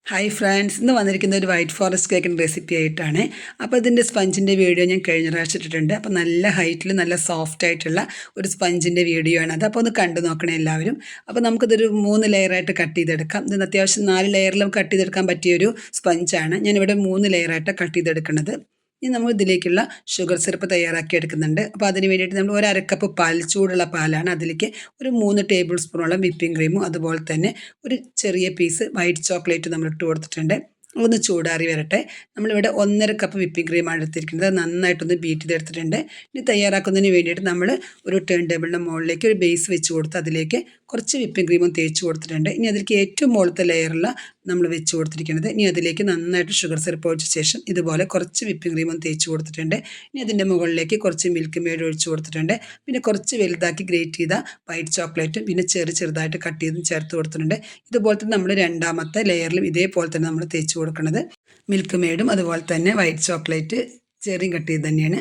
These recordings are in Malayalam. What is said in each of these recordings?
ഹായ് ഫ്രണ്ട്സ്, ഇന്ന് വന്നിരിക്കുന്ന ഒരു വൈറ്റ് ഫോറസ്റ്റ് കേക്കിൻ്റെ റെസിപ്പി ആയിട്ടാണ്. അപ്പോൾ ഇതിൻ്റെ സ്പഞ്ചിൻ്റെ വീഡിയോ ഞാൻ കഴിഞ്ഞ പ്രാവശ്യം ഇട്ടിട്ടുണ്ട്. അപ്പോൾ നല്ല ഹൈറ്റിൽ നല്ല സോഫ്റ്റ് ആയിട്ടുള്ള ഒരു സ്പഞ്ചിൻ്റെ വീഡിയോ ആണ് അത്. അപ്പോൾ ഒന്ന് കണ്ടു നോക്കണേ എല്ലാവരും. അപ്പോൾ നമുക്കിതൊരു 3 ലെയറായിട്ട് കട്ട് ചെയ്തെടുക്കാം. ഇതിന് അത്യാവശ്യം 4 ലെയറിലും കട്ട് ചെയ്തെടുക്കാൻ പറ്റിയൊരു സ്പഞ്ചാണ്. ഞാനിവിടെ 3 ലെയറായിട്ട് കട്ട് ചെയ്തെടുക്കുന്നത്. ഇനി നമ്മൾ ഇതിലേക്കുള്ള ഷുഗർ സിറപ്പ് തയ്യാറാക്കി എടുക്കുന്നുണ്ട്. അപ്പോൾ അതിന് വേണ്ടിയിട്ട് നമ്മൾ ഒരു അരക്കപ്പ് പാൽ, ചൂടുള്ള പാലാണ്. അതിലേക്ക് ഒരു 3 ടേബിൾ സ്പൂണോളം വിപ്പിംഗ് ക്രീമും അതുപോലെ തന്നെ ഒരു ചെറിയ പീസ് വൈറ്റ് ചോക്ലേറ്റ് നമ്മൾ ഇട്ട് കൊടുത്തിട്ടുണ്ട്. ഒന്ന് ചൂടാറി വരട്ടെ. നമ്മളിവിടെ 1.5 കപ്പ് വിപ്പിംഗ് ക്രീമാണ് എടുത്തിരിക്കുന്നത്. നന്നായിട്ടൊന്ന് ബീറ്റ് ചെയ്തെടുത്തിട്ടുണ്ട്. ഇനി തയ്യാറാക്കുന്നതിന് വേണ്ടിയിട്ട് നമ്മൾ ഒരു ടേൺ ടേബിളിൻ്റെ മുകളിലേക്ക് ഒരു ബേസ് വെച്ച് കൊടുത്ത് അതിലേക്ക് കുറച്ച് വിപ്പിംഗ് ക്രീമും തേച്ച് കൊടുത്തിട്ടുണ്ട്. ഇനി അതിലേക്ക് ഏറ്റവും മുകളിലത്തെ ലെയറിൽ നമ്മൾ വെച്ച് കൊടുത്തിരിക്കുന്നത്. ഇനി അതിലേക്ക് നന്നായിട്ട് ഷുഗർ സിറപ്പ് ഒഴിച്ച ശേഷം ഇതുപോലെ കുറച്ച് വിപ്പിംഗ് ക്രീമും തേച്ച് കൊടുത്തിട്ടുണ്ട്. ഇനി അതിൻ്റെ മുകളിലേക്ക് കുറച്ച് മിൽക്ക് മെയ്ഡ് ഒഴിച്ച് കൊടുത്തിട്ടുണ്ട്. പിന്നെ കുറച്ച് വലുതാക്കി ഗ്രേറ്റ് ചെയ്ത വൈറ്റ് ചോക്ലേറ്റും പിന്നെ ചെറുതായിട്ട് കട്ട് ചെയ്തും ചേർത്ത് കൊടുത്തിട്ടുണ്ട്. ഇതുപോലെ തന്നെ നമ്മൾ രണ്ടാമത്തെ ലെയറിലും ഇതേപോലെ തന്നെ നമ്മൾ തേച്ച് കൊടുക്കുന്നത് മിൽക്ക് മെയ്ഡും അതുപോലെ തന്നെ വൈറ്റ് ചോക്ലേറ്റ് ചെറിയും കട്ട് ചെയ്ത് തന്നെയാണ്.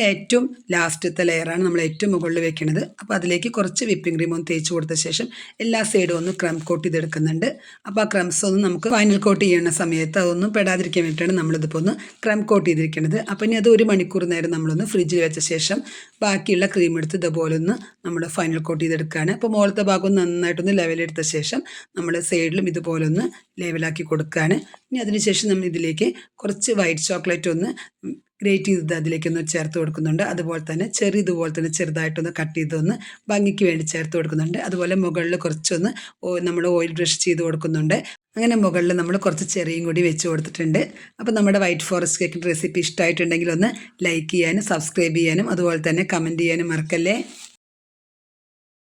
ഏറ്റവും ലാസ്റ്റത്തെ ലെയറാണ് നമ്മൾ ഏറ്റവും മുകളിൽ വെക്കുന്നത്. അപ്പോൾ അതിലേക്ക് കുറച്ച് വിപ്പിംഗ് ക്രീം ഒന്ന് തേച്ച് കൊടുത്ത ശേഷം എല്ലാ സൈഡും ഒന്ന് ക്രം കോട്ട് ചെയ്തെടുക്കുന്നുണ്ട്. അപ്പോൾ ആ ക്രംസ് ഒന്ന് നമുക്ക് ഫൈനൽ കോട്ട് ചെയ്യുന്ന സമയത്ത് അതൊന്നും പെടാതിരിക്കാൻ വേണ്ടിയിട്ടാണ് നമ്മളിതിപ്പോൾ ഒന്ന് ക്രം കോട്ട് ചെയ്തിരിക്കുന്നത്. അപ്പോൾ ഇനി അത് 1 മണിക്കൂർ നേരം നമ്മളൊന്ന് ഫ്രിഡ്ജിൽ വെച്ച ശേഷം ബാക്കിയുള്ള ക്രീം എടുത്ത് ഇതുപോലെ ഒന്ന് നമ്മൾ ഫൈനൽ കോട്ട് ചെയ്തെടുക്കുകയാണ്. അപ്പോൾ മുകളിലത്തെ ഭാഗം നന്നായിട്ടൊന്ന് ലെവലെടുത്ത ശേഷം നമ്മൾ സൈഡിലും ഇതുപോലെ ഒന്ന് ലെവലാക്കി കൊടുക്കുകയാണ്. ഇനി അതിനുശേഷം നമ്മൾ ഇതിലേക്ക് കുറച്ച് വൈറ്റ് ചോക്ലേറ്റ് ഒന്ന് ഗ്രേറ്റ് ചെയ്ത് അതിലേക്കൊന്ന് ചേർത്ത് കൊടുക്കുന്നുണ്ട്. അതുപോലെ തന്നെ ഇതുപോലെ തന്നെ ചെറുതായിട്ടൊന്ന് കട്ട് ചെയ്തൊന്ന് ഭംഗിക്ക് വേണ്ടി ചേർത്ത് കൊടുക്കുന്നുണ്ട്. അതുപോലെ മുകളിൽ കുറച്ചൊന്ന് നമ്മൾ ഓയിൽ ബ്രഷ് ചെയ്ത് കൊടുക്കുന്നുണ്ട്. അങ്ങനെ മുകളിൽ നമ്മൾ കുറച്ച് ചെറിയും കൂടി വെച്ച് കൊടുത്തിട്ടുണ്ട്. അപ്പോൾ നമ്മുടെ വൈറ്റ് ഫോറസ്റ്റ് കേക്കിൻ്റെ റെസിപ്പി ഇഷ്ടമായിട്ടുണ്ടെങ്കിൽ ഒന്ന് ലൈക്ക് ചെയ്യാനും സബ്സ്ക്രൈബ് ചെയ്യാനും അതുപോലെ തന്നെ കമൻറ്റ് ചെയ്യാനും മറക്കല്ലേ.